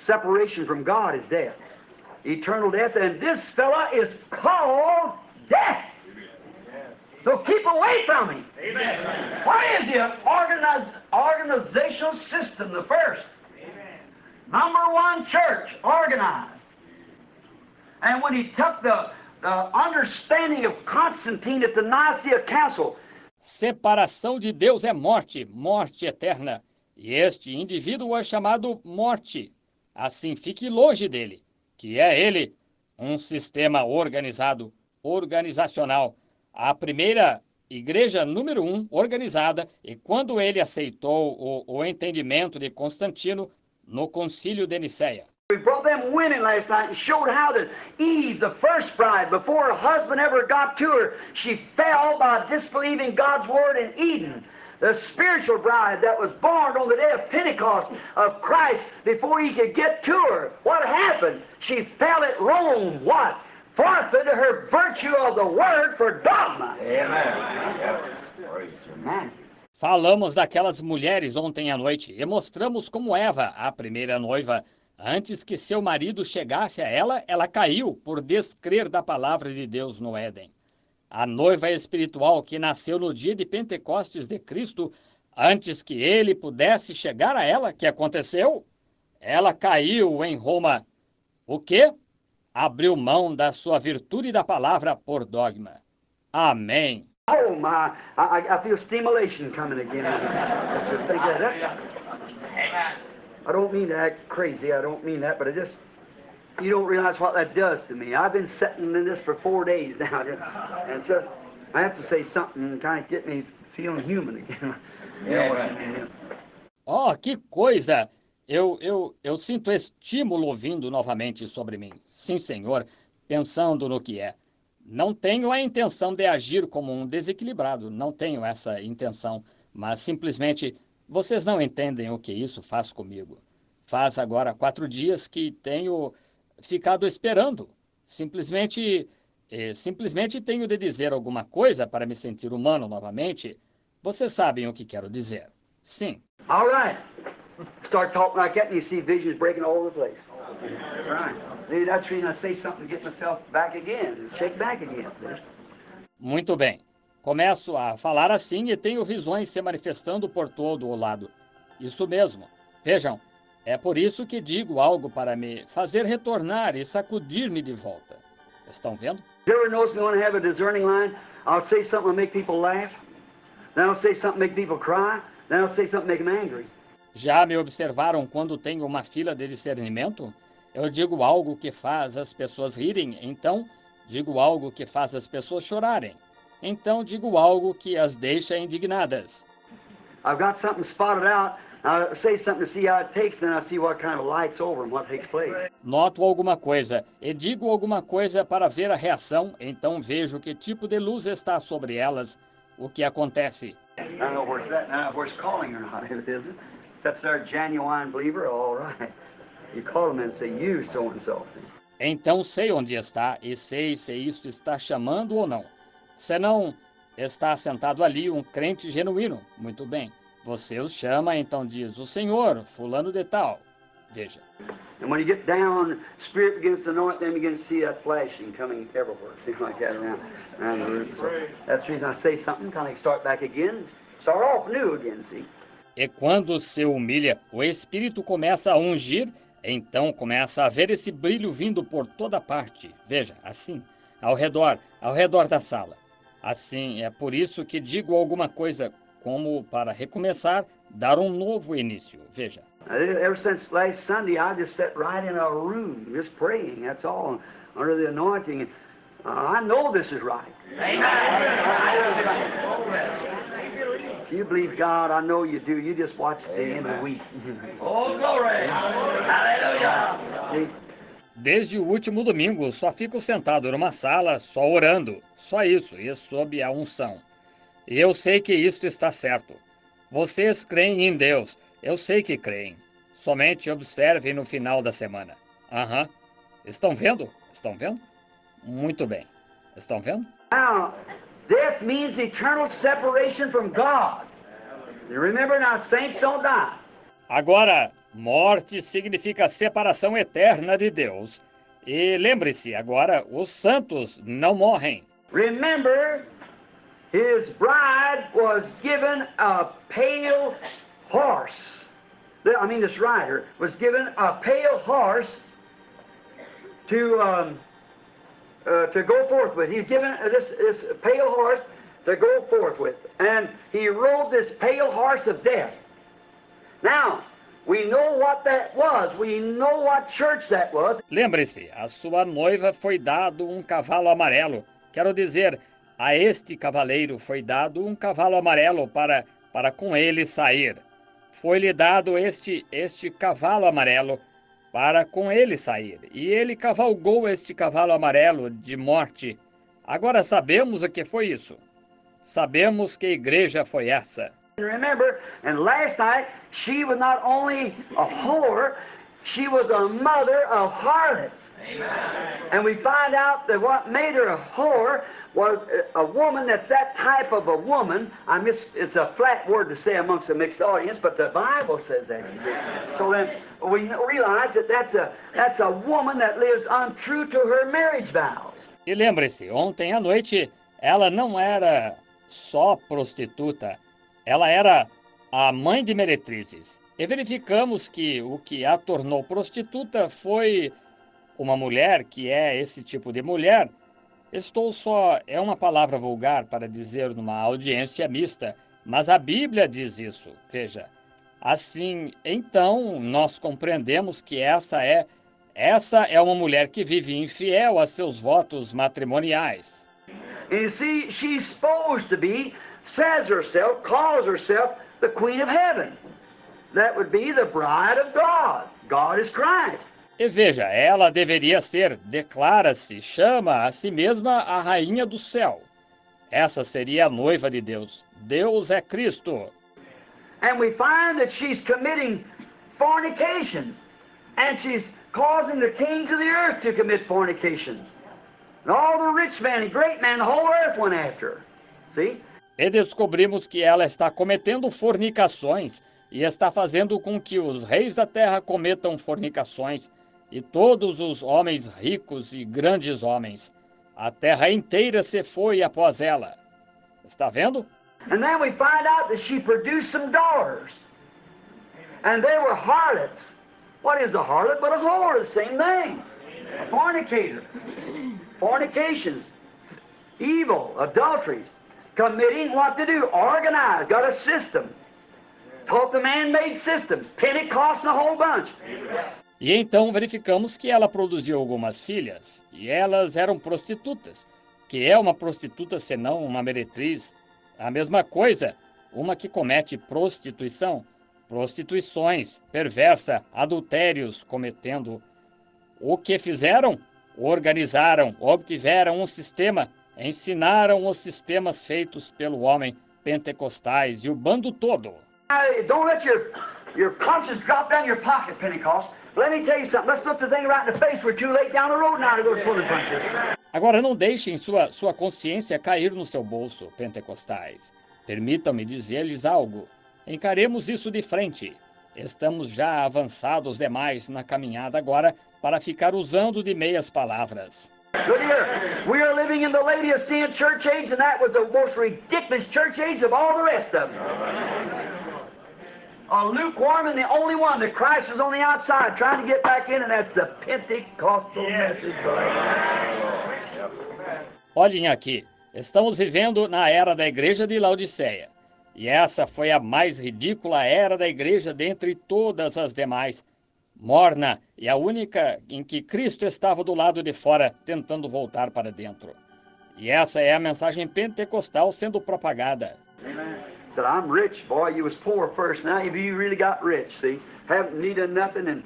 separation from God is death. Eternal death, and this fella is called death. So keep away from him. Amen. What is the organizational system? The first. Amen. Number one, church, organized. And when he took the understanding of Constantine at the Nicaea Council. Separação de Deus é morte, morte eterna. E este indivíduo é chamado morte. Assim fique longe dele, que é ele, um sistema organizado, organizacional. A primeira igreja número 1 organizada, e quando ele aceitou o entendimento de Constantino no concílio de Nicéia. We brought them women last night and showed how that Eve, the first bride, before her husband ever got to her, she fell by disbelieving God's word in Eden. The spiritual bride that was born on the day of Pentecost of Christ before he could get to her. What happened? She fell at Rome. What? Forfeited her virtue of the word for dogma. Amen. Falamos daquelas mulheres ontem à noite e mostramos como Eva, a primeira noiva, antes que seu marido chegasse a ela, ela caiu por descrer da palavra de Deus no Éden. A noiva espiritual que nasceu no dia de Pentecostes de Cristo, antes que ele pudesse chegar a ela, que aconteceu? Ela caiu em Roma. O quê? Abriu mão da sua virtude da palavra por dogma. Amém. Oh my, I feel stimulation coming again. I don't mean to act crazy, I don't mean that, but you don't realize what that does to me. I've been sitting in this for 4 days now, and so I have to say something and kind of get me feeling human again. Oh, que coisa! Eu sinto estímulo vindo novamente sobre mim. Sim, Senhor, pensando no que é. Não tenho a intenção de agir como um desequilibrado, não tenho essa intenção, mas simplesmente vocês não entendem o que isso faz comigo. Faz agora 4 dias que tenho ficado esperando. Simplesmente tenho de dizer alguma coisa para me sentir humano novamente. Vocês sabem o que quero dizer. Sim. All right. Start talking like that and you see visions breaking all over the place. That's right. That's the reason I say something to get myself back again, shake back again. Muito bem. Começo a falar assim e tenho visões se manifestando por todo o lado. Isso mesmo. Vejam, é por isso que digo algo para me fazer retornar e sacudir-me de volta. Estão vendo? You ever notice me when I have a discerning line? I'll say something to make people laugh. Then I'll say something to make people cry. Then I'll say something to make them angry. Já me observaram quando tenho uma fila de discernimento? Eu digo algo que faz as pessoas rirem, então digo algo que faz as pessoas chorarem. Então digo algo que as deixa indignadas. I've got something spotted out. I'll say something to see how it takes, then I see what kind of lights over and what takes place. Noto alguma coisa e digo alguma coisa para ver a reação, então vejo que tipo de luz está sobre elas, o que acontece. I don't know where it's calling or not, if it isn't. That's their genuine believer, all right. You call them and say, you so-and-so. Então sei onde está e sei se isto está chamando ou não. Senão, está sentado ali um crente genuíno. Muito bem. Você os chama, então diz, o Senhor, fulano de tal. Veja. And when you get down, Spirit begins to anoint them, you begin to see that flashing coming everywhere. Seems like that around the room. So that's the reason I say something, kind of start back again, start off new again, see. E quando se humilha, o Espírito começa a ungir, então começa a ver esse brilho vindo por toda parte. Veja, assim, ao redor da sala. Assim, é por isso que digo alguma coisa como para recomeçar, dar um novo início. Veja. Ever since last Sunday, I just sat right in a room, just praying, that's all, under the anointing. I know this is right. If you believe God, I know you do. You just watch the end of the week. Oh, glory! Hallelujah! Desde o último domingo, só fico sentado numa sala, só orando. Só isso, e sob a unção. E eu sei que isto está certo. Vocês creem em Deus. Eu sei que creem. Somente observem no final da semana. Estão vendo? Estão vendo? Muito bem. Estão vendo? Now, death means eternal separation from God. You remember now, saints don't die. Agora, Morte significa separação eterna de Deus. E lembre-se, agora, os santos não morrem. Remember, his bride was given a pale horse. This rider was given a pale horse to go forth with. He's given this pale horse to go forth with. And he rode this pale horse of death. Now, we know what that was. We know what church that was. Lembre-se, a sua noiva foi dado um cavalo amarelo. Quero dizer, a este cavaleiro foi dado um cavalo amarelo para com ele sair. Foi-lhe dado este cavalo amarelo para com ele sair. E ele cavalgou este cavalo amarelo de morte. Agora sabemos o que foi isso. Sabemos que igreja foi essa. Remember, and last night, she was not only a whore, she was a mother of harlots. Amen. And we find out that what made her a whore was a woman that's that type of a woman. It's a flat word to say amongst a mixed audience, but the Bible says that, you see. So then we realize that that's a woman that lives untrue to her marriage vows. E lembre-se, ontem à noite, ela não era só prostituta. Ela era a mãe de meretrizes. E verificamos que o que a tornou prostituta foi uma mulher que é esse tipo de mulher. É uma palavra vulgar para dizer numa audiência mista, mas a Bíblia diz isso. Veja, assim, então nós compreendemos que essa é uma mulher que vive infiel a seus votos matrimoniais. You see, she's supposed to be, calls herself the Queen of Heaven. That would be the bride of God. God is Christ. E veja, ela deveria ser, chama a si mesma a rainha do céu. Essa seria a noiva de Deus. Deus é Cristo. And we find that she's committing fornications. And she's causing the kings of the earth to commit fornications. And all the rich men and great men, the whole earth went after her. See? E descobrimos que ela está cometendo fornicações e está fazendo com que os reis da terra cometam fornicações e todos os homens ricos e grandes homens. A terra inteira se foi após ela. Está vendo? And then we find out that she produced some daughters. And they were harlots. What is a harlot but a whore? The same thing. A fornicator. Fornications. Evil. Adulteries. Committing what to do. Organized. Got a system. Taught the man-made systems. Pentecost and a whole bunch. E então verificamos que ela produziu algumas filhas. E elas eram prostitutas. Que é uma prostituta senão uma meretriz? A mesma coisa. Uma que comete prostituição. Prostituições, perversa, adultérios cometendo. O que fizeram? Organizaram, obtiveram um sistema, ensinaram os sistemas feitos pelo homem, pentecostais e o bando todo. Don't let your conscience drop down your pocket, Pentecost. Let me tell you something. Let's look the thing right in the face. We're too late down the road now to go pulling punches. Agora não deixem sua consciência cair no seu bolso, pentecostais. Permitam-me dizer-lhes algo. Encaremos isso de frente. Estamos já avançados demais na caminhada agora para ficar usando de meias palavras. Look here, we are living in the Laodicean church age, and that was the most ridiculous church age of all the rest of them. A lukewarm and the only one that Christ was on the outside trying to get back in, and that's the Pentecostal message. Olhem aqui, estamos vivendo na era da igreja de Laodiceia. E essa foi a mais ridícula era da igreja dentre todas as demais. Morna e a única em que Cristo estava do lado de fora, tentando voltar para dentro. E essa é a mensagem pentecostal sendo propagada. Amen. Said, I'm rich, boy. You was poor first. Now you really got rich, see? Haven't needed nothing and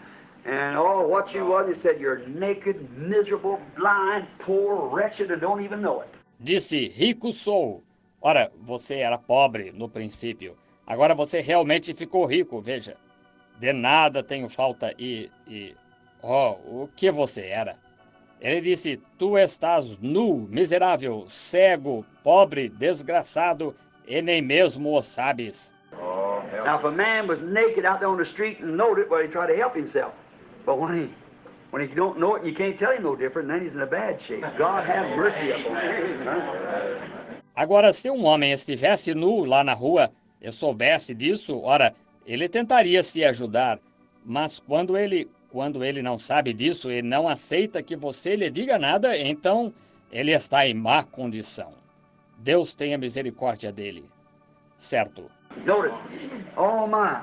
oh, what you was, he said, you're naked, miserable, blind, poor, wretched, and don't even know it. Disse, rico sou. Ora, você era pobre no princípio. Agora você realmente ficou rico, veja. De nada tenho falta o que você era? Ele disse, tu estás nu, miserável, cego, pobre, desgraçado, e nem mesmo o sabes. Now, if a man was naked out there on the street and knowed it, well, he'd try to help himself. But when he don't know it and you can't tell him no different, then he's in a bad shape. God have mercy upon him. Agora, se um homem estivesse nu lá na rua e soubesse disso, ora, ele tentaria se ajudar. Mas quando ele não sabe disso e não aceita que você lhe diga nada, então ele está em má condição. Deus tenha misericórdia dele. Certo. Notice. Oh, my.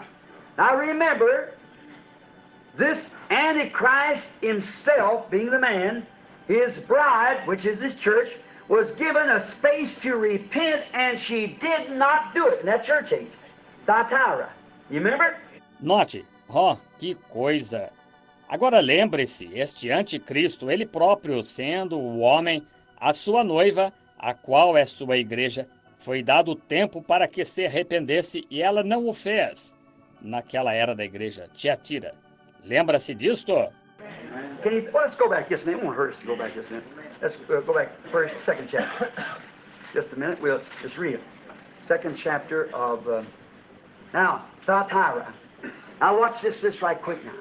Now remember, this Antichrist himself, being the man, his bride, which is his church, was given a space to repent, and she did not do it in that church age. Thyatira. You remember? Note, que coisa. Agora lembre-se, este anticristo, ele próprio sendo o homem, a sua noiva, a qual é sua igreja, foi dado tempo para que se arrependesse e ela não o fez. Naquela era da igreja, Tiatira. Lembra-se disto? Let's go back just a minute. It won't hurt us to go back just a minute. Let's go back second chapter. Just a minute. We'll just read it. Second chapter of now Thyatira. Now watch this right quick now.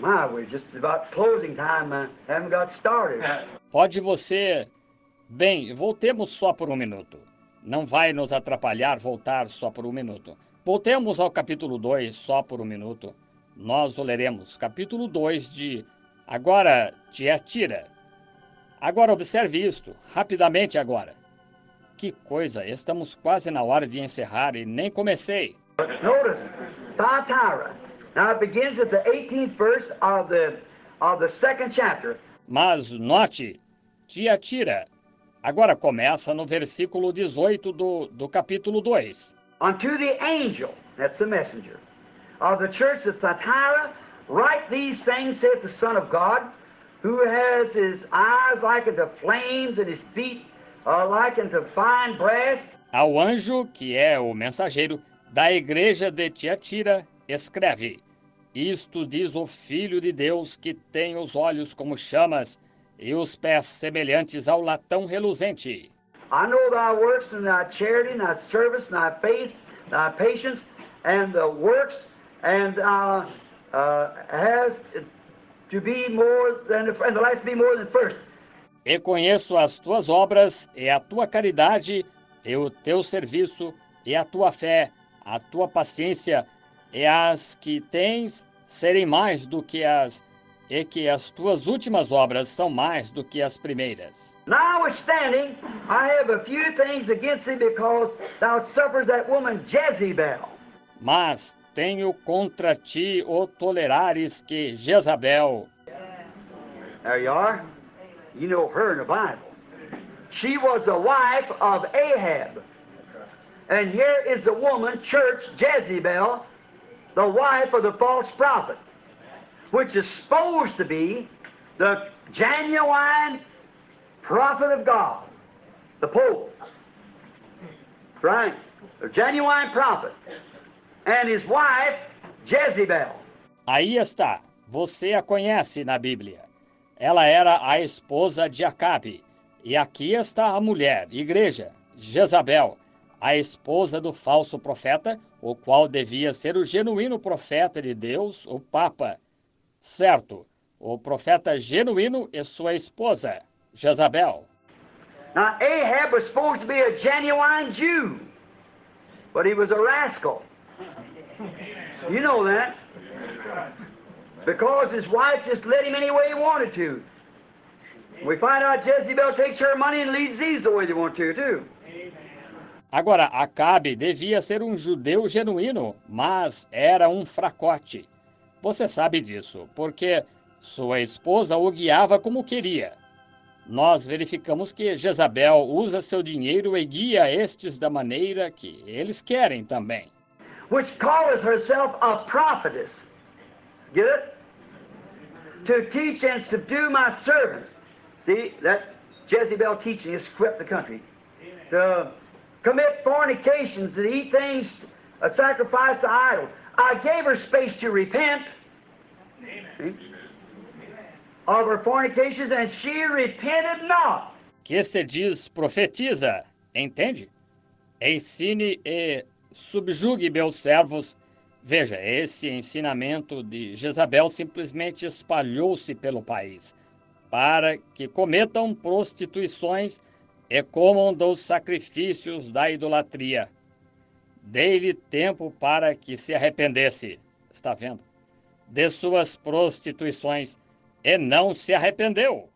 My, we're just about closing time. Haven't got started. Pode você... Bem, voltemos só por um minuto. Não vai nos atrapalhar voltar só por um minuto. Voltemos ao capítulo 2 só por um minuto. Nós o leremos. Capítulo 2 de... Agora, Tiatira. Agora observe isto. Rapidamente agora. Que coisa, estamos quase na hora de encerrar e nem comecei. Notice, Thyatira. Now it begins at the 18th verse of the second chapter. Mas note, Tiatira. Agora começa no versículo 18 do capítulo 2. Unto the angel, that's the messenger, of the church of Thyatira, write these things, saith the Son of God, who has his eyes like unto flames and his feet like unto fine brass. Ao anjo, que é o mensageiro, da igreja de Tiatira, escreve: Isto diz o Filho de Deus, que tem os olhos como chamas e os pés semelhantes ao latão reluzente. I know thy works and thy charity and thy service and thy faith, thy patience and the works, and has to be more than and the last be more than first. E conheço as tuas obras e a tua caridade e o teu serviço e a tua fé, a tua paciência e as que tens serem mais do que e que as tuas últimas obras são mais do que as primeiras. Notwithstanding, I have a few things against thee, because thou suffers that woman Jezebel. Mas tenho contra ti o tolerares que Jezabel. There you are. You know her in the Bible. She was the wife of Ahab. And here is the woman, church, Jezebel, the wife of the false prophet, which is supposed to be the genuine prophet of God, the Pope. Right? The genuine prophet. And his wife, Jezebel. Aí está. Você a conhece na Bíblia. Ela era a esposa de Acabe. E aqui está a mulher, igreja, Jezabel, a esposa do falso profeta, o qual devia ser o genuíno profeta de Deus, o Papa. Certo, o profeta genuíno e sua esposa, Jezabel. Now, Ahab was supposed to be a genuine Jew, but he was a rascal. You know that. Because his wife just let him any way he wanted to. We find out Jezebel takes her money and leads these the way they want to, too. Agora, Acabe devia ser um judeu genuíno, mas era um fracote. Você sabe disso, porque sua esposa o guiava como queria. Nós verificamos que Jezabel usa seu dinheiro e guia estes da maneira que eles querem também. Which calls herself a prophetess. Get it? To teach and subdue my servants. See, that Jezebel teaching has swept the country. To commit fornications, to eat things sacrificed to idols. I gave her space to repent of her fornications, and she repented not. Que se diz profetiza, entende? Ensine e subjugue meus servos. Veja, esse ensinamento de Jezabel simplesmente espalhou-se pelo país, para que cometam prostituições e comam dos sacrifícios da idolatria. Dei-lhe tempo para que se arrependesse, está vendo, de suas prostituições, e não se arrependeu.